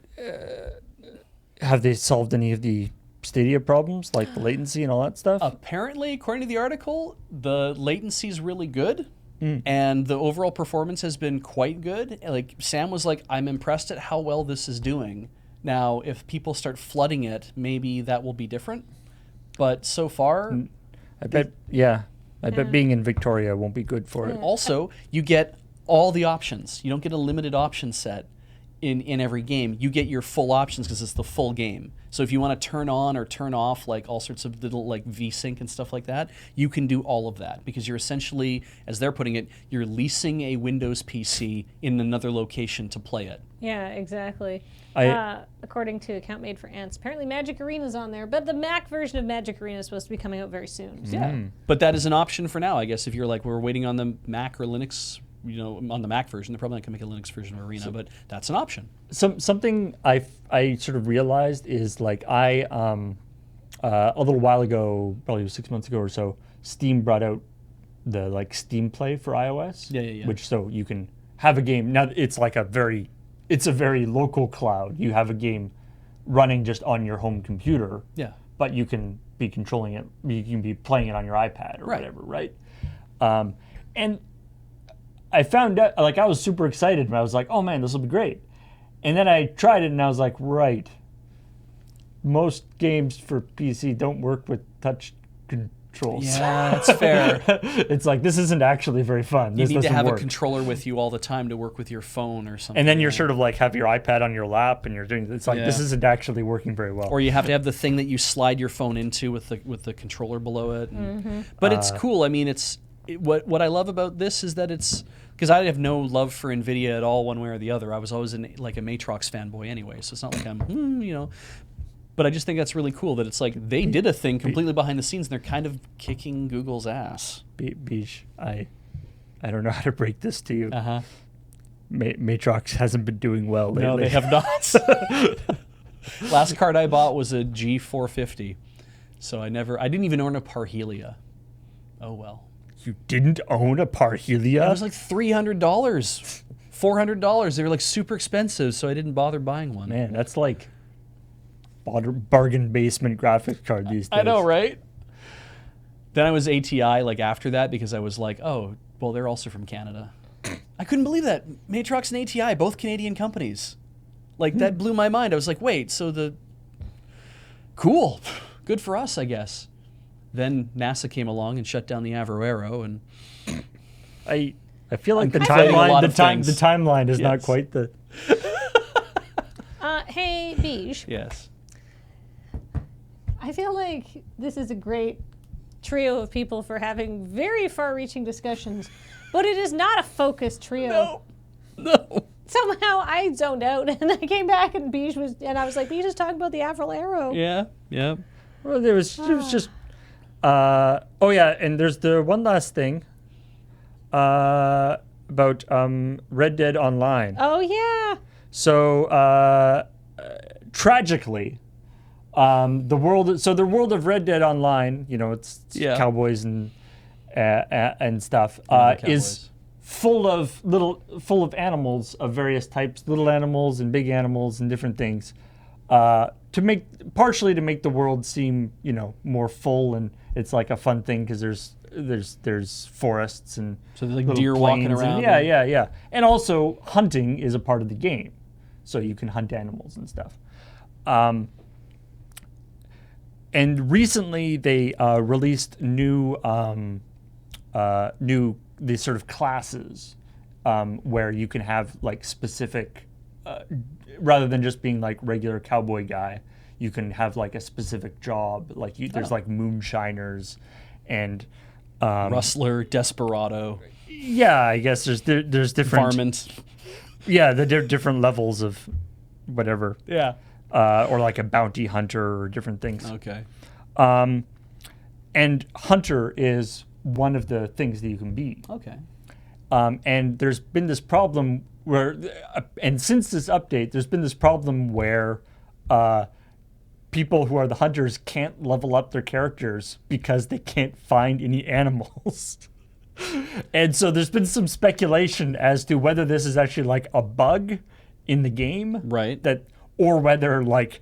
Have they solved any of the Stadia problems, like the latency and all that stuff? Apparently, according to the article, the latency is really good. And the overall performance has been quite good. Like Sam was like, I'm impressed at how well this is doing. Now, if people start flooding it, maybe that will be different. But so far, I bet being in Victoria won't be good for it. also, you get all the options. You don't get a limited option set in every game. You get your full options because it's the full game. So if you want to turn on or turn off like all sorts of little like VSync and stuff like that, you can do all of that because you're essentially, as they're putting it, you're leasing a Windows PC in another location to play it. Yeah, exactly. I- According to Account Made for Ants, apparently Magic Arena's on there, but the Mac version of Magic Arena is supposed to be coming out very soon. So. Yeah. But that is an option for now, I guess. If you're like, we're waiting on the Mac or Linux, on the Mac version, they're probably not going to make a Linux version of Arena, but that's an option. Something I sort of realized is like a little while ago, probably 6 months ago or so, Steam brought out the like Steam Play for iOS. Yeah. Which so you can have a game. Now it's like a very local cloud. You have a game running just on your home computer. Yeah. But you can be controlling it. You can be playing it on your iPad or whatever, right? And I found out, like, I was super excited, and I was like, oh man, this will be great. And then I tried it, and I was like, right. Most games for PC don't work with touch controls. Yeah, that's fair. It's like, this isn't actually very fun. You This need to doesn't have work. a controller with you all the time to work with your phone or something. And then you're sort of like have your iPad on your lap, and you're doing. It's like this isn't actually working very well. Or you have to have the thing that you slide your phone into with the controller below it. But it's cool. I mean, what I love about this is that it's because I have no love for NVIDIA at all, one way or the other. I was always like a Matrox fanboy anyway, so it's not like I'm But I just think that's really cool that it's like they did a thing completely behind the scenes and they're kind of kicking Google's ass. Bish, I don't know how to break this to you. Uh-huh. Matrox hasn't been doing well lately. No, they have not. Last card I bought was a G450. So I didn't even own a Parhelia. Oh well. You didn't own a Parhelia? It was like $300, $400. They were like super expensive, so I didn't bother buying one. Man, that's like bargain basement graphics card these days. I know, right? Then I was ATI like after that because I was like, oh, well, they're also from Canada. I couldn't believe that. Matrox and ATI, both Canadian companies. Like, that blew my mind. I was like, wait, so cool. Good for us, I guess. Then NASA came along and shut down the Avro Arrow, and I feel like the conflating a lot timeline of the things. timeline is not Yes. quite the. Hey, Beige. yes. I feel like this is a great trio of people for having very far-reaching discussions, but it is not a focused trio. No. Somehow I zoned out, and I came back, and I was like, Beige is talking about the Avro Arrow. Yeah, yeah. Well, there was just. Oh yeah, and there's the one last thing. About Red Dead Online. Oh yeah. So tragically, the world of Red Dead Online, it's Yeah. cowboys and stuff, Cowboys. is full of animals of various types, little animals and big animals and different things, partially to make the world seem more full, and it's like a fun thing because there's forests and So there's like little deer walking plains and- around. yeah. And also hunting is a part of the game, so you can hunt animals and stuff. And recently they released these sort of classes where you can have like specific, rather than just being like regular cowboy guy, you can have like a specific job. Like there's like moonshiners and Rustler, Desperado, yeah, I guess there's different Varmint. yeah, the different levels of whatever, Yeah. or like a bounty hunter or different things. Okay. And hunter is one of the things that you can be. Okay. And there's been this problem where, and since this update, there's been this problem where people who are the hunters can't level up their characters because they can't find any animals. And so there's been some speculation as to whether this is actually like a bug in the game, Right. or whether like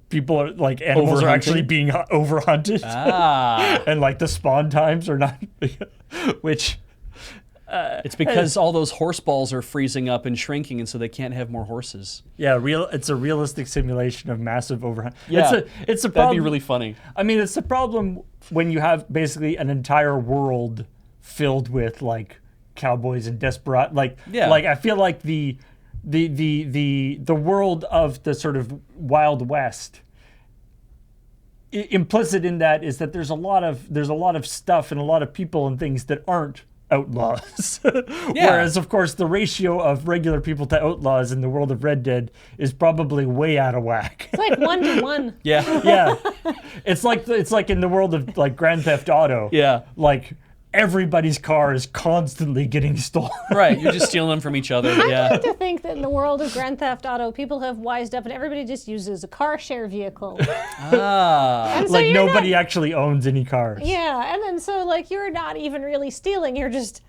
people are like animals are actually Overhunting? being overhunted, Ah. and like the spawn times are not, which. It's because all those horse balls are freezing up and shrinking, and so they can't have more horses. Yeah, it's a realistic simulation of massive overhunt. Yeah, it's a That'd problem. be really funny. I mean, it's a problem when you have basically an entire world filled with like cowboys and desperate. Like I feel like the world of the sort of Wild West. Implicit in that is that there's a lot of stuff and a lot of people and things that aren't outlaws. Whereas, of course, the ratio of regular people to outlaws in the world of Red Dead is probably way out of whack. It's like 1-to-1. Yeah. Yeah, it's like in the world of like Grand Theft Auto. Yeah. Like everybody's car is constantly getting stolen. Right. You're just stealing them from each other. I Yeah. like to think that in the world of Grand Theft Auto, people have wised up and everybody just uses a car share vehicle. Ah. And so Like you're nobody not, actually owns any cars. yeah, and then so like you're not even really stealing, you're just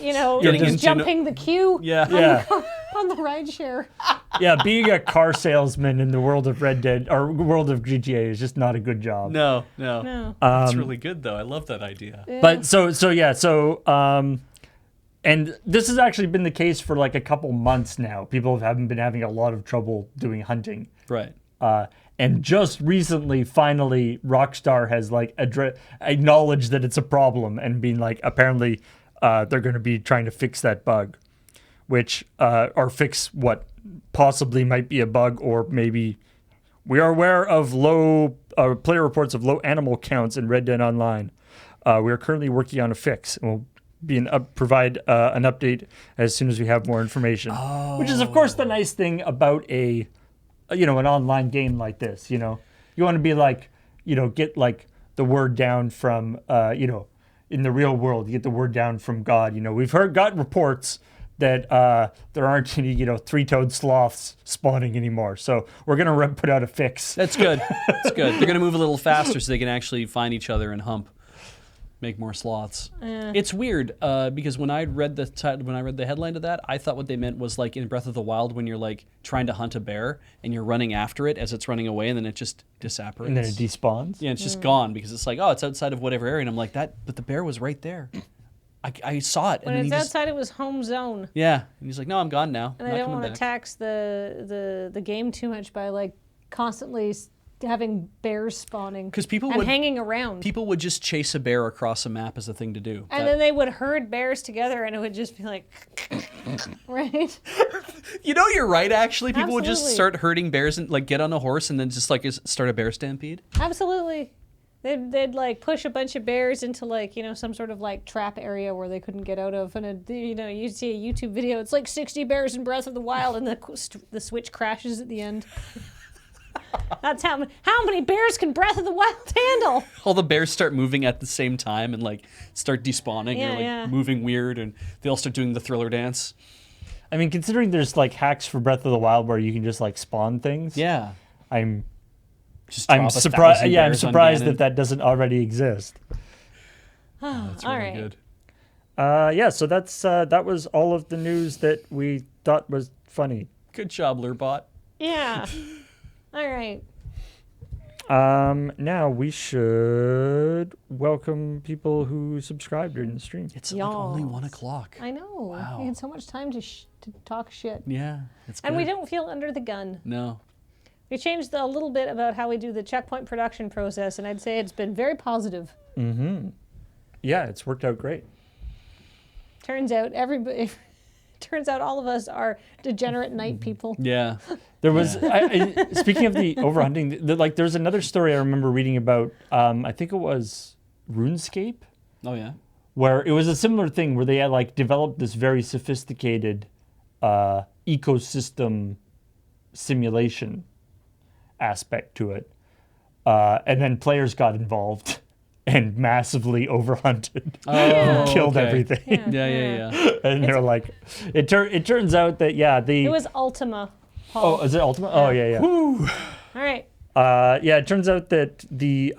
Getting just into jumping the queue Yeah. Yeah. on the rideshare. Yeah, being a car salesman in the world of Red Dead or world of GTA is just not a good job. No. No. It's really good though. I love that idea. Yeah. But and this has actually been the case for like a couple months now. People haven't been having a lot of trouble doing hunting. Right. And just recently, finally, Rockstar has like acknowledged that it's a problem and been like, apparently, they're going to be trying to fix that bug, or fix what possibly might be a bug, or maybe we are aware of low player reports of low animal counts in Red Dead Online. We are currently working on a fix, and we'll provide an update as soon as we have more information. Which is, of course, the nice thing about an online game like this. You want to be like, get like the word down from, in the real world, you get the word down from God. We've got reports that there aren't any, three-toed sloths spawning anymore. So we're gonna put out a fix. That's good. That's good. They're gonna move a little faster so they can actually find each other and hump. Make more sloths. It's weird because when I read the headline to that, I thought what they meant was like in Breath of the Wild when you're like trying to hunt a bear and you're running after it as it's running away and then it just disapparates. And then it despawns. Yeah, it's just gone because it's like, oh, it's outside of whatever area, and I'm like that, but the bear was right there. I saw it. When and it's then outside, it was home zone. Yeah, and he's like, no, I'm gone now. And I'm I not don't want coming to back. tax the game too much by like constantly having bears spawning Because people and would hanging around. people would just chase a bear across a map as a thing to do. And then they would herd bears together, and it would just be like, right? You're right. Actually, people would just Absolutely. start herding bears and like get on a horse and then just like start a bear stampede. Absolutely. They'd like push a bunch of bears into like, some sort of like trap area where they couldn't get out of. And, you see a YouTube video, it's like 60 bears in Breath of the Wild, and the switch crashes at the end. That's how many bears can Breath of the Wild handle? All the bears start moving at the same time and like start despawning or like moving weird, and they all start doing the Thriller dance. I mean, considering there's like hacks for Breath of the Wild where you can just like spawn things. Yeah. I'm Drop surprised. 1,000 Yeah, I'm bears on surprised Ganon. that doesn't already exist. That's All really right. good. So that was all of the news that we thought was funny. Good job, Lurbot. Yeah. All right. Now we should welcome people who subscribe during the stream. It's like only Yas. 1 o'clock. I know. Wow. We had so much time to talk shit. Yeah, it's good. And we don't feel under the gun. No. We changed a little bit about how we do the CheckPoint production process, and I'd say it's been very positive. Mm-hmm. Yeah, it's worked out great. Turns out all of us are degenerate night people. Yeah. There was, speaking of the overhunting, there's another story I remember reading about, I think it was RuneScape, Oh yeah. where it was a similar thing where they had like developed this very sophisticated ecosystem simulation aspect to it. And then players got involved and massively overhunted and killed okay. everything. Yeah. And they're like, it turns out that, It was Ultima. Paul. Oh, is it Ultima? Oh, yeah. All right. It turns out that the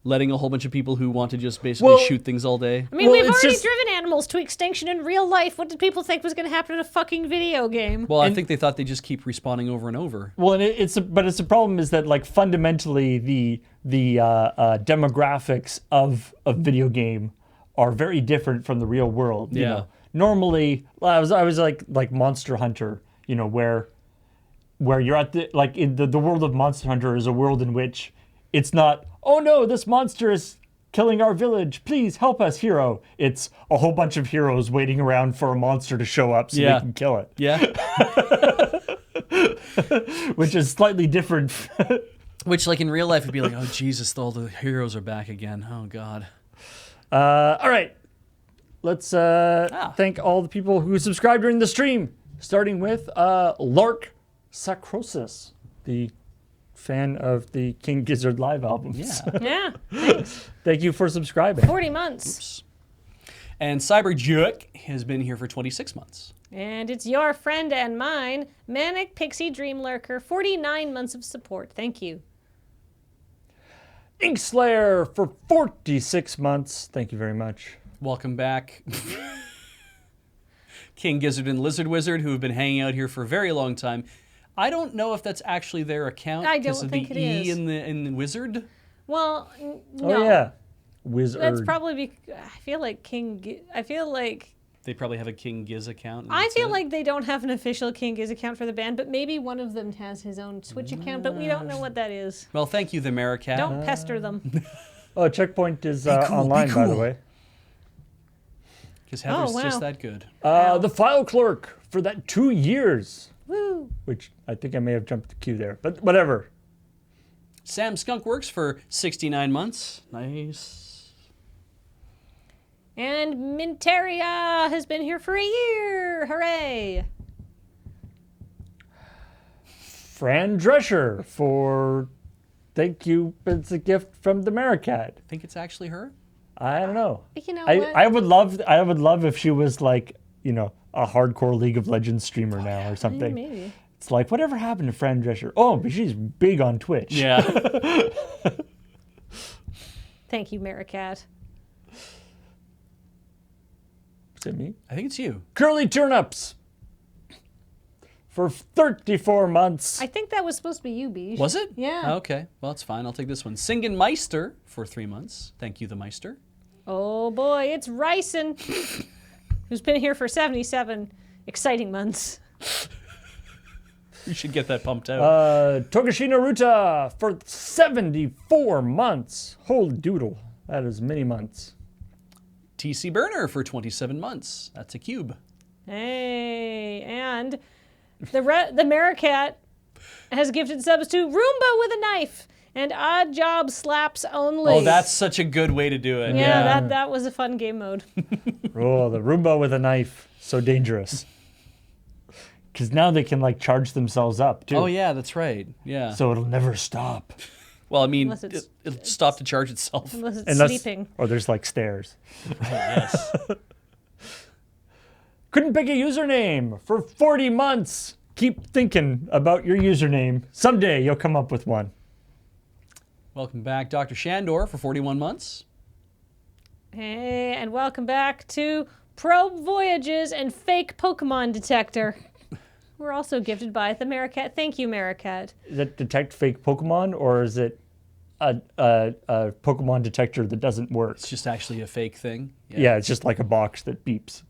Letting a whole bunch of people who want to just basically shoot things all day. I mean, we've already driven animals to extinction in real life. What did people think was going to happen in a fucking video game? Well, I think they thought they just keep respawning over and over. Well, and it's the problem is that like fundamentally the demographics of a video game are very different from the real world. You know? Normally, I was like Monster Hunter, where you're at in the world of Monster Hunter is a world in which it's not, oh no, this monster is killing our village, please help us, hero. It's a whole bunch of heroes waiting around for a monster to show up so they can kill it. Yeah. Which is slightly different. Which, like, in real life, would be like, oh, Jesus, all the heroes are back again. Oh, God. All right. Let's thank all the people who subscribed during the stream, starting with Lark Sacrosis, the fan of the King Gizzard live albums. Yeah. Yeah, thanks. Thank you for subscribing. 40 months. And Cyberjuk has been here for 26 months. And it's your friend and mine, Manic Pixie Dream Lurker, 49 months of support. Thank you. Inkslayer for 46 months. Thank you very much. Welcome back. King Gizzard and Lizard Wizard, who have been hanging out here for a very long time. I don't know if that's actually their account. I don't because of think the it E is. in the wizard. Well, no. Oh yeah, Wizard. That's probably I feel like They probably have a King Giz account. and I that's feel it. like they don't have an official King Giz account for the band, but maybe one of them has his own Twitch account, but we don't know what that is. Well, thank you, the Maricat. Don't pester them. Oh, Checkpoint is cool, be online, by the cool. way. Because Heather's wow. just that good. The file clerk for that 2 years, Woo! which I think I may have jumped the queue there, but whatever. Sam Skunk works for 69 months. Nice. And Minteria has been here for a year. Hooray! Fran Drescher for thank you. It's a gift from the Maricat. Think it's actually her? I don't know. You know what? I would love if she was like, you know, a hardcore League of Legends streamer now or something. Maybe. It's like, whatever happened to Fran Drescher? Oh, but she's big on Twitch. Yeah. Thank you, Maricat. Is it me? I think it's you. Curly Turnips for 34 months. I think that was supposed to be you, Beej. Was it? Yeah. Okay. Well, it's fine. I'll take this one. Singen Meister for 3 months. Thank you, the Meister. Oh boy, it's Ryson, who's been here for 77 exciting months. You should get that pumped out. Tokushi Naruta for 74 months. Holy doodle. That is many months. TC Burner for 27 months. That's a cube. Hey, and the Maricat has gifted subs to Roomba with a knife and Odd Job Slaps Only. Oh, that's such a good way to do it. yeah. That was a fun game mode. Oh, the Roomba with a knife. So dangerous. Because now they can like charge themselves up too. Oh, yeah, that's right. Yeah. So it'll never stop. Well, I mean, Unless it's- it'll stop to charge itself. Unless it's sleeping. Or there's like stairs. Yes. Couldn't pick a username for 40 months. Keep thinking about your username. Someday you'll come up with one. Welcome back, Dr. Shandor, for 41 months. Hey, and welcome back to Probe Voyages and Fake Pokemon Detector. We're also gifted by the Maricat. Thank you, Maricat. Does it detect fake Pokemon, or is it a Pokemon detector that doesn't work? It's just actually a fake thing. Yeah, it's just like a box that beeps.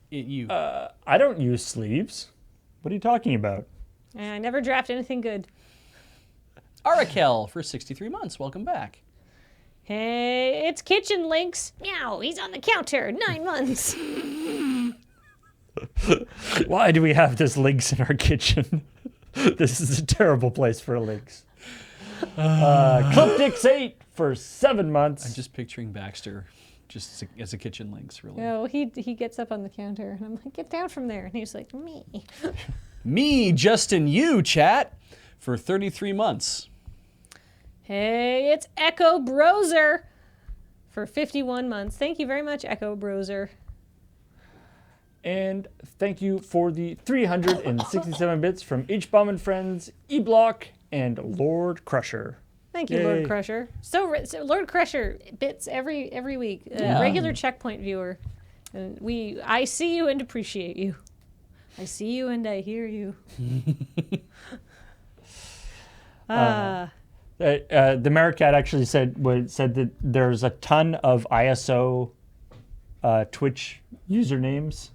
I don't use sleeves. What are you talking about? And I never draft anything good. Arakel for 63 months. Welcome back. Hey, it's Kitchen Links. Meow, he's on the counter. 9 months. Why do we have this Lynx in our kitchen? This is a terrible place for a Lynx. Clipdix 8 for 7 months. I'm just picturing Baxter just as a kitchen lynx, really. No, he gets up on the counter, and I'm like, get down from there. And he's like, me. Me, Justin, you, chat, for 33 months. Hey, it's Echo Broser for 51 months. Thank you very much, Echo Broser. And thank you for the 367 bits from H-Bomb and Friends, E-Block, and Lord Crusher. Thank you, Yay. Lord Crusher. So Lord Crusher bits every week. Yeah. Regular Checkpoint viewer. And I see you and appreciate you. I see you and I hear you. The Maricat actually said that there's a ton of ISO Twitch usernames,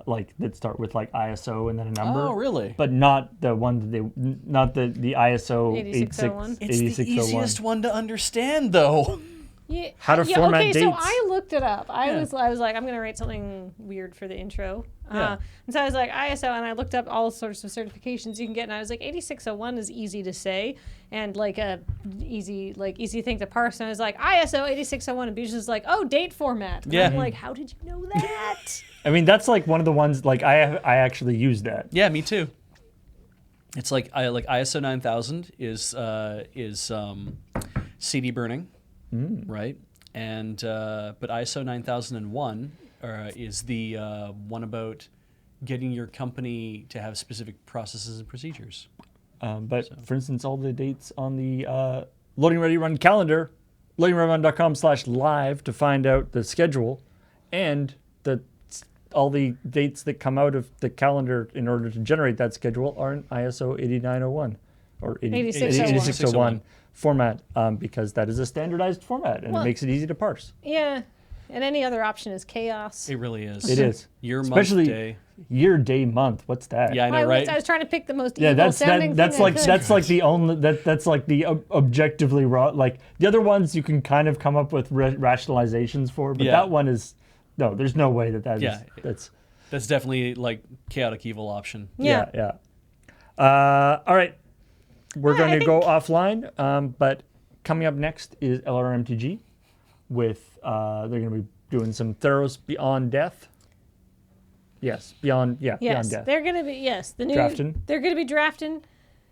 like that start with like ISO and then a number. Oh, really? But not the one that not the ISO 8601. It's the 8601. easiest one to understand, though. Yeah, How to format okay, so dates. I looked it up. I Yeah. was like, I'm gonna write something weird for the intro. Yeah. And so I was like ISO, and I looked up all sorts of certifications you can get, and I was like 8601 is easy to say and like a easy thing to parse. And I was like ISO 8601, and Beach was like, oh, date format. And Yeah. I'm like, how did you know that? I mean, that's like one of the ones like I actually use that. Yeah, me too. It's like ISO 9000 is CD burning, right? And but ISO 9001 is the one about getting your company to have specific processes and procedures. But for instance, all the dates on the Loading Ready Run calendar LoganRevon.com/live to find out the schedule and all the dates that come out of the calendar in order to generate that schedule are in ISO 8901 or 8601 format because that is a standardized format and it makes it easy to parse. Yeah. And any other option is chaos. It really is. It is. Year, Especially month, day. Year, day, month. What's that? Yeah, I know, right? I was trying to pick the most Yeah, evil sounding that's thing I like could. that's like the only that's like the objectively raw. Like the other ones, you can kind of come up with rationalizations for, but that one is no. There's no way that's definitely like chaotic evil option. yeah. All right, we're going to go offline, but coming up next is LRMTG with they're going to be doing some Theros Beyond Death. Yes, Beyond Death. They're going to be the new Drafting. They're going to be drafting.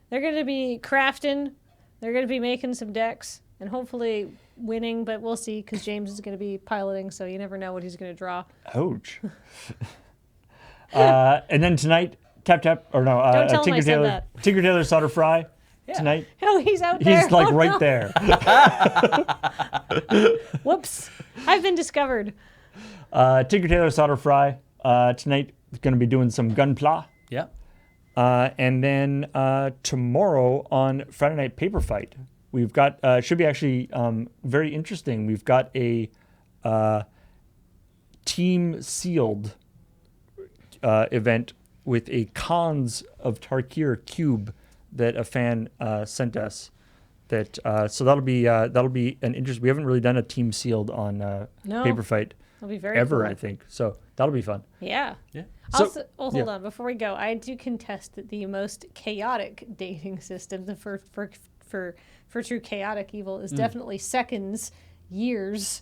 They're going to be crafting. They're going to be making some decks and hopefully winning, but we'll see because James is going to be piloting, so you never know what he's going to draw. Ouch. And then tonight, Tinker him I said Tailor, that. Tinker Tailor Solder Fry tonight. Oh, he's out there. He's like right there. Whoops. I've been discovered. Tinker Tailor Solder Fry tonight is going to be doing some Gunpla. Yeah. And then tomorrow on Friday Night Paper Fight, we've got, should be actually very interesting. We've got a team sealed event with a Cons of Tarkir cube that a fan sent us. That so that'll be an interest. We haven't really done a team sealed on Paper Fight That'll be very ever, cool. I think. So that'll be fun. Yeah. Yeah. So- Also, hold on. Before we go, I do contest that the most chaotic dating system for true chaotic evil is definitely seconds, years.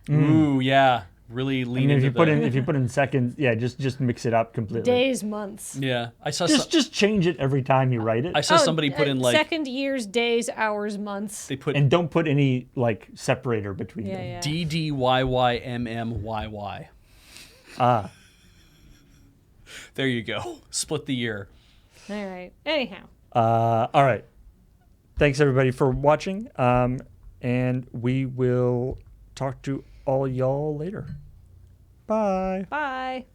Ooh, yeah. Really lean And into if you put in seconds, just mix it up completely. Days, months. Yeah. I saw Just change it every time you write it, I saw somebody put in like second, years, days, hours, months. they put and don't put any like separator between them. Yeah. DDYYMMYY. Ah, There you go. Split the year. All right. Anyhow. all right. Thanks everybody for watching, and we will talk to all y'all later. Bye. Bye.